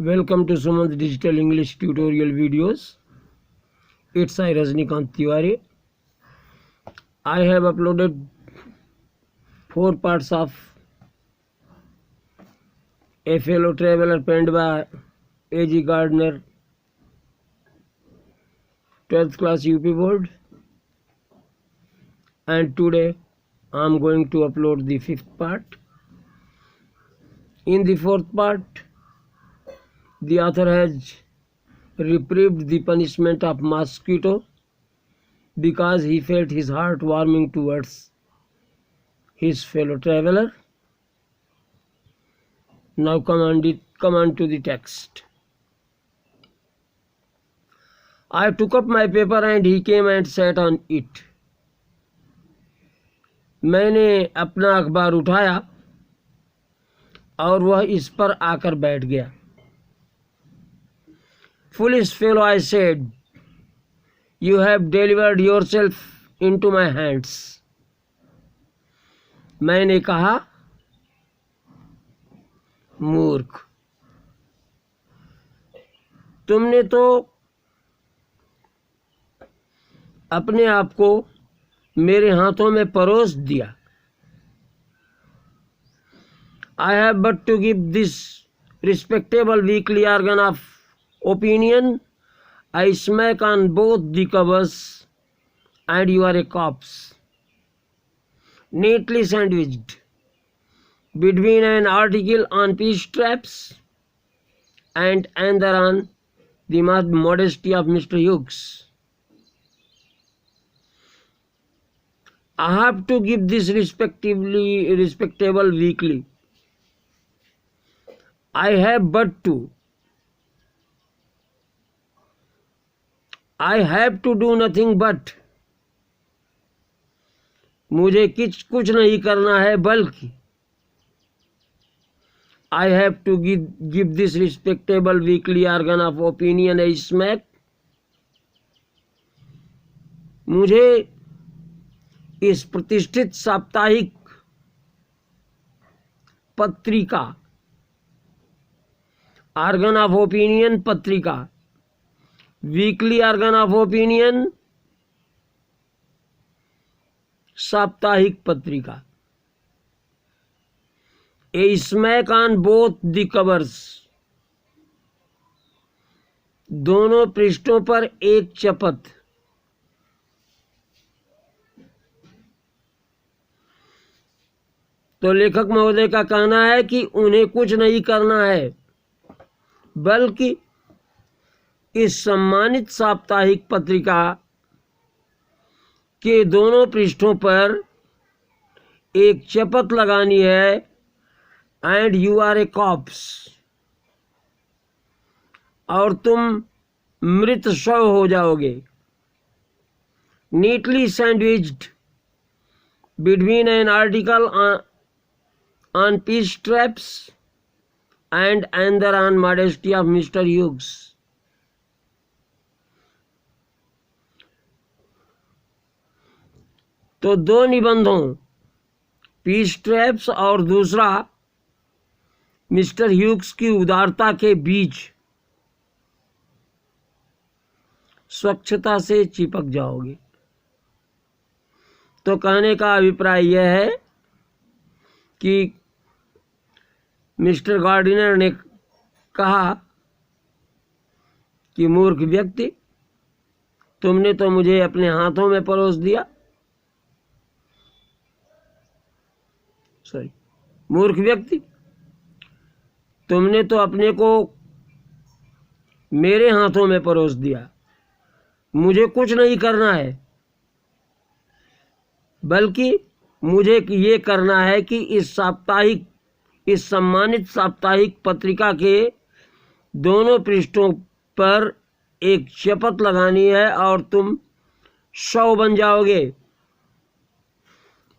Welcome to Sumanth Digital English Tutorial Videos. It's I Rajnikant Tiwari. I have uploaded 4 parts of A Fellow Traveler penned by A.G. Gardner, 12th class UP board, and today I am going to upload the 5th part. In the 4th part, the author has reprieved the punishment of mosquito because he felt his heart warming towards his fellow traveler. Now come on to the text. I took up my paper and he came and sat on it. मैंने अपना अखबार उठाया और वह इस पर आकर बैठ गया. Foolish fellow, I said, you have delivered yourself into my hands. मैंने कहा, मूर्ख, तुमने तो अपने आप को मेरे हाथों में परोस दिया. I have but to give this respectable weekly organ of opinion a smack on both the covers, and you are a corpse, neatly sandwiched between an article on peace straps and another on the modesty of Mr. Hughes. I have to give this respectable weekly. I have but to. I have to do nothing but. मुझे कुछ नहीं करना है बल्कि. I have to give this respectable weekly organ of opinion a smack. मुझे इस प्रतिष्ठित साप्ताहिक पत्रिका, ऑर्गन ऑफ ओपिनियन पत्रिका, वीकली ऑर्गन ऑफ ओपिनियन साप्ताहिक पत्रिका, a smack on both the covers, दोनों पृष्ठों पर एक चपत. तो लेखक महोदय का कहना है कि उन्हें कुछ नहीं करना है बल्कि इस सम्मानित साप्ताहिक पत्रिका के दोनों पृष्ठों पर एक चपत लगानी है. And you are a corpse, और तुम मृत शव हो जाओगे. Neatly sandwiched between an article on peace straps and another on modesty of Mr. Hughes. तो दो निबंधों, पीस स्ट्रैप्स और दूसरा मिस्टर ह्यूग्स की उदारता के बीच स्वच्छता से चिपक जाओगे. तो कहने का अभिप्राय यह है कि मिस्टर गार्डिनर ने कहा कि मूर्ख व्यक्ति, तुमने तो मुझे अपने हाथों में परोस दिया. मूर्ख व्यक्ति, तुमने तो अपने को मेरे हाथों में परोस दिया. मुझे कुछ नहीं करना है बल्कि मुझे ये करना है कि इस सम्मानित साप्ताहिक पत्रिका के दोनों पृष्ठों पर एक चपत लगानी है और तुम शव बन जाओगे.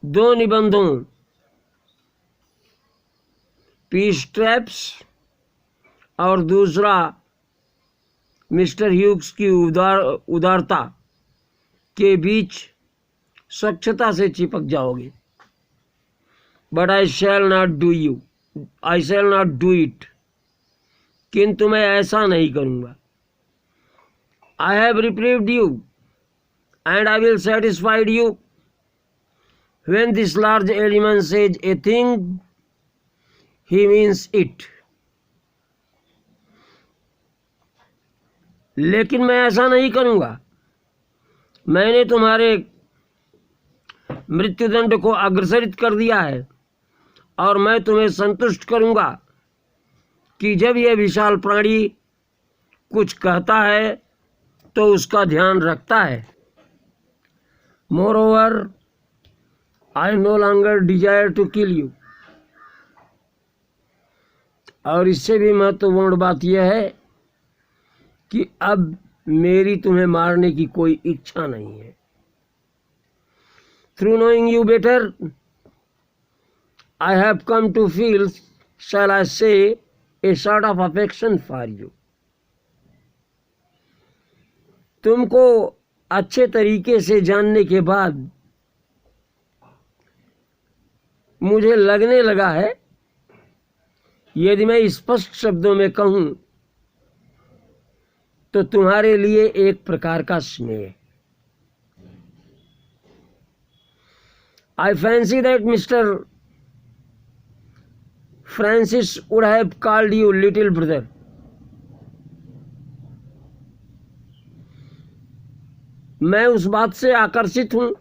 दो निबंधों, पीस स्ट्रैप्स और दूसरा मिस्टर ह्यूग्स की उदारता के बीच स्वच्छता से चिपक जाओगे. But I shall not do it. किंतु मैं ऐसा नहीं करूँगा। I have reprieved you and I will satisfied you. When this large element says a thing he means it. लेकिन मैं ऐसा नहीं करूँगा। मैंने तुम्हारे मृत्युदंड को अग्रसरित कर दिया है और मैं तुम्हें संतुष्ट करूँगा कि जब यह विशाल प्राणी कुछ कहता है तो उसका ध्यान रखता है। Moreover I no longer desire to kill you. और इससे भी महत्वपूर्ण बात यह है कि अब मेरी तुम्हें मारने की कोई इच्छा नहीं है। Through knowing you better, I have come to feel, shall I say, a sort of affection for you. तुमको अच्छे तरीके से जानने के बाद मुझे लगने लगा है, यदि मैं स्पष्ट शब्दों में कहूँ तो तुम्हारे लिए एक प्रकार का स्नेह। I fancy that Mr. Francis would have called you little brother. मैं उस बात से आकर्षित हूँ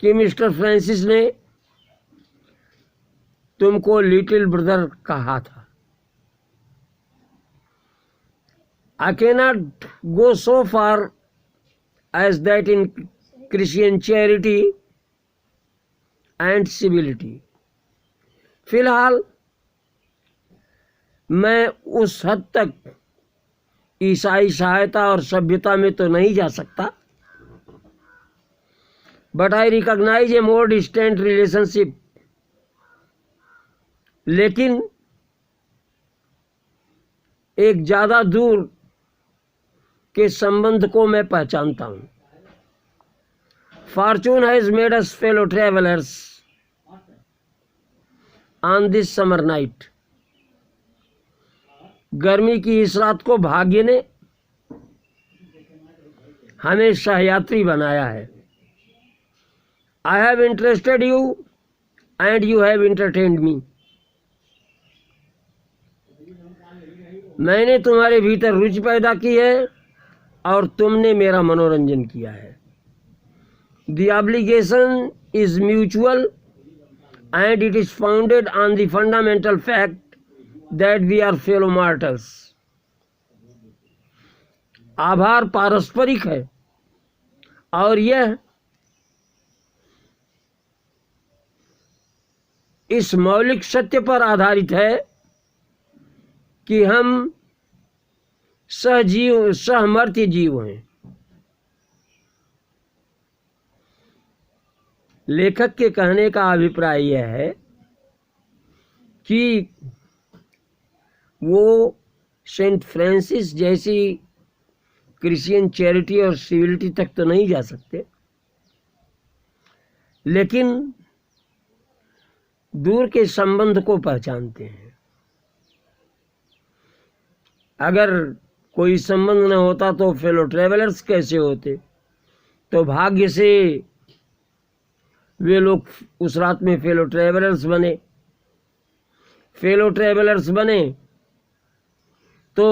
कि मिस्टर फ्रांसिस ने तुमको लिटिल ब्रदर कहा था। I cannot go so far as that in Christian charity and civility. फिलहाल मैं उस हद तक ईसाई सहायता और सभ्यता में तो नहीं जा सकता, but I recognise a more distant relationship. लेकिन एक ज़्यादा दूर के संबंध को मैं पहचानता हूँ। Fortune has made us fellow travelers on this summer night. गर्मी की इस रात को भाग्य ने हमें सहयात्री बनाया है। I have interested you and you have entertained me. मैंने तुम्हारे भीतर रुचि पैदा की है और तुमने मेरा मनोरंजन किया है। The obligation is mutual and it is founded on the fundamental fact that we are fellow mortals. आभार पारस्परिक है और यह इस मौलिक सत्य पर आधारित है कि हम सहमर्त्य जीव हैं। लेखक के कहने का अभिप्राय यह है कि वो सेंट फ्रांसिस जैसी क्रिश्चियन चैरिटी और सिविलिटी तक तो नहीं जा सकते, लेकिन दूर के संबंध को पहचानते हैं। अगर कोई संबंध न होता तो फेलो ट्रेवलर्स कैसे होते? तो भाग्य से वे लोग उस रात में फेलो ट्रेवलर्स बने। फेलो ट्रेवलर्स बने तो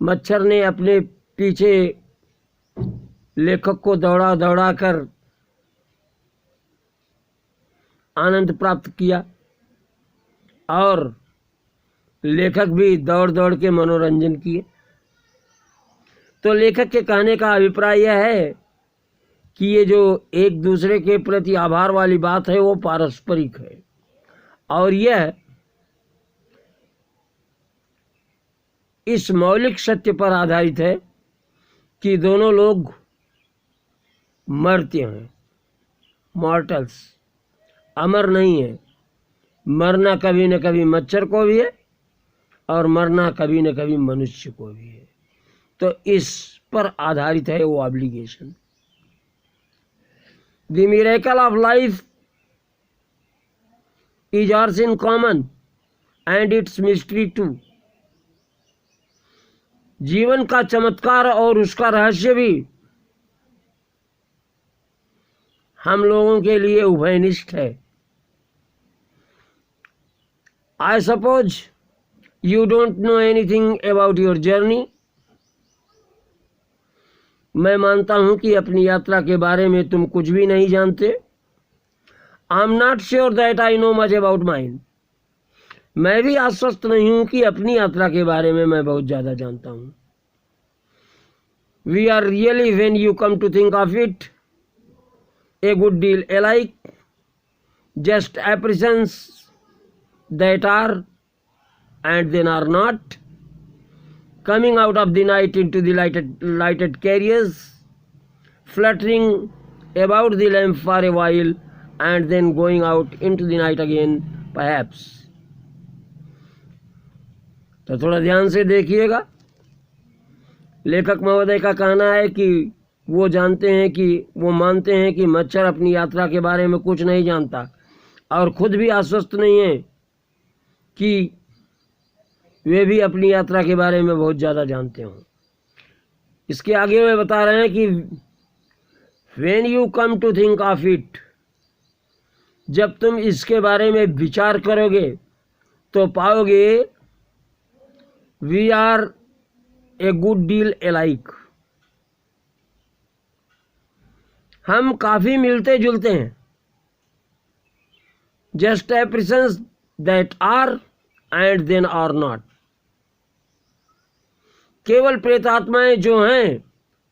मच्छर ने अपने पीछे लेखक को दौड़ा दौड़ा कर आनंद प्राप्त किया और लेखक भी दौड़ दौड़ के मनोरंजन किए। तो लेखक के कहने का अभिप्राय यह है कि ये जो एक दूसरे के प्रति आभार वाली बात है वो पारस्परिक है और यह इस मौलिक सत्य पर आधारित है कि दोनों लोग मर्त्य हैं, मॉर्टल्स, अमर नहीं है। मरना कभी न कभी मच्छर को भी है और मरना कभी न कभी मनुष्य को भी है। तो इस पर आधारित है वो obligation. The miracle of life is ours in common and its mystery too. जीवन का चमत्कार और उसका रहस्य भी हम लोगों के लिए उभयनिष्ठ है. I suppose you don't know anything about your journey. मैं मानता हूं कि अपनी यात्रा के बारे में तुम कुछ भी नहीं जानते. I am not sure that I know much about mine. मैं भी आश्वस्त नहीं हूं कि अपनी यात्रा के बारे में मैं बहुत ज़्यादा जानता हूं. We are really, when you come to think of it, a good deal alike, just apprehensions that are and then are not, coming out of the night into the lighted carriers, fluttering about the lamp for a while and then going out into the night again perhaps. तो थोड़ा ध्यान से देखिएगा. लेखक महोदय का कहना है कि वो मानते हैं कि मच्छर अपनी यात्रा के बारे में कुछ नहीं जानता और खुद भी आश्वस्त नहीं है कि वे भी अपनी यात्रा के बारे में बहुत ज़्यादा जानते हों. इसके आगे वे बता रहे हैं कि when you come to think of it, जब तुम इसके बारे में विचार करोगे तो पाओगे we are a good deal alike. हम काफ़ी मिलते जुलते हैं. Just apprehensions that are and then are not. केवल प्रेतात्माएं जो हैं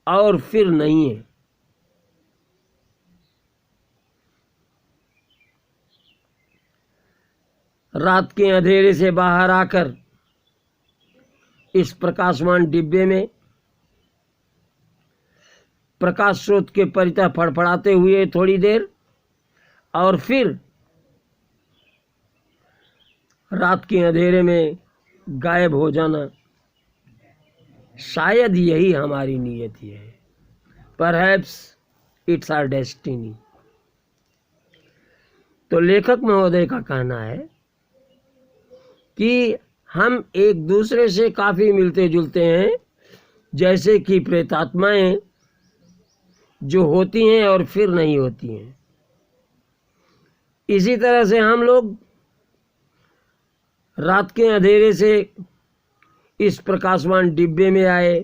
और फिर नहीं हैं. रात के अंधेरे से बाहर आकर इस प्रकाशमान डिब्बे में प्रकाश स्रोत के परितः फड़फड़ाते हुए थोड़ी देर और फिर रात के अंधेरे में गायब हो जाना, शायद यही हमारी नियति है. Perhaps it's our destiny. तो लेखक महोदय का कहना है कि हम एक दूसरे से काफ़ी मिलते जुलते हैं, जैसे कि प्रेतात्माएं जो होती हैं और फिर नहीं होती हैं. इसी तरह से हम लोग रात के अंधेरे से इस प्रकाशमान डिब्बे में आए,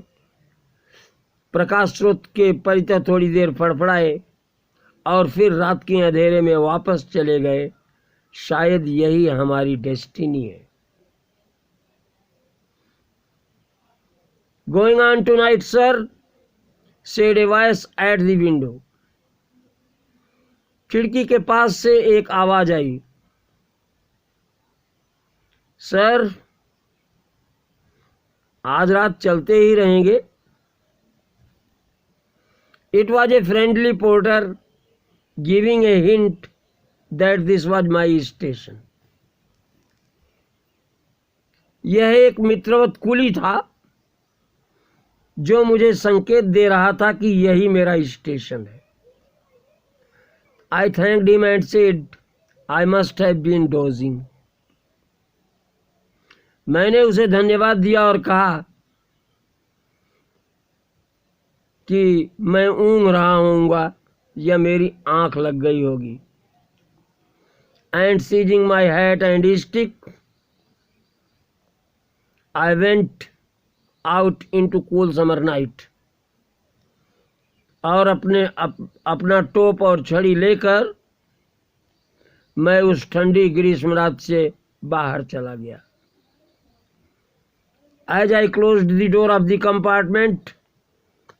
प्रकाश स्रोत के परितः थोड़ी देर फड़फड़ाए और फिर रात के अंधेरे में वापस चले गए. शायद यही हमारी डेस्टिनी है. Going on tonight, sir, said a voice at the window. खिड़की के पास से एक आवाज आई. सर, आज रात चलते ही रहेंगे. It was a friendly porter giving a hint that this was my station. यह एक मित्रवत कुली था जो मुझे संकेत दे रहा था कि यही मेरा स्टेशन है. I thanked him and said, I must have been dozing. मैंने उसे धन्यवाद दिया और कहा कि मैं ऊँघ रहा होऊंगा या मेरी आंख लग गई होगी. And seizing my hat and stick, I went out into cool summer night. और अपना टोप और छड़ी लेकर मैं उस ठंडी ग्रीष्म रात से बाहर चला गया. As I closed the door of the compartment,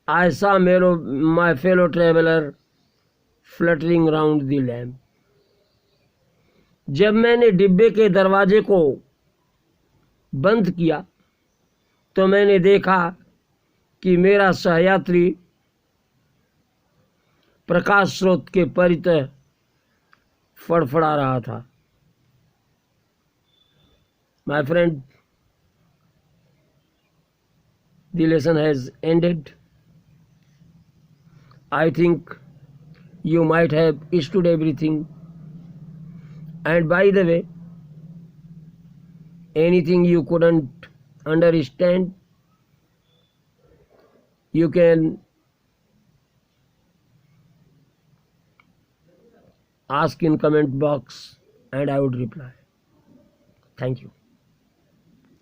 I saw my fellow traveler fluttering round the lamp. जब मैंने डिब्बे के दरवाजे को बंद किया तो मैंने देखा कि मेरा सहयात्री प्रकाश स्रोत के परितः फड़फड़ा रहा था. My friend, the lesson has ended. I think you might have stood everything And by the way, anything you couldn't understand, you can ask in comment box and I would reply. Thank you.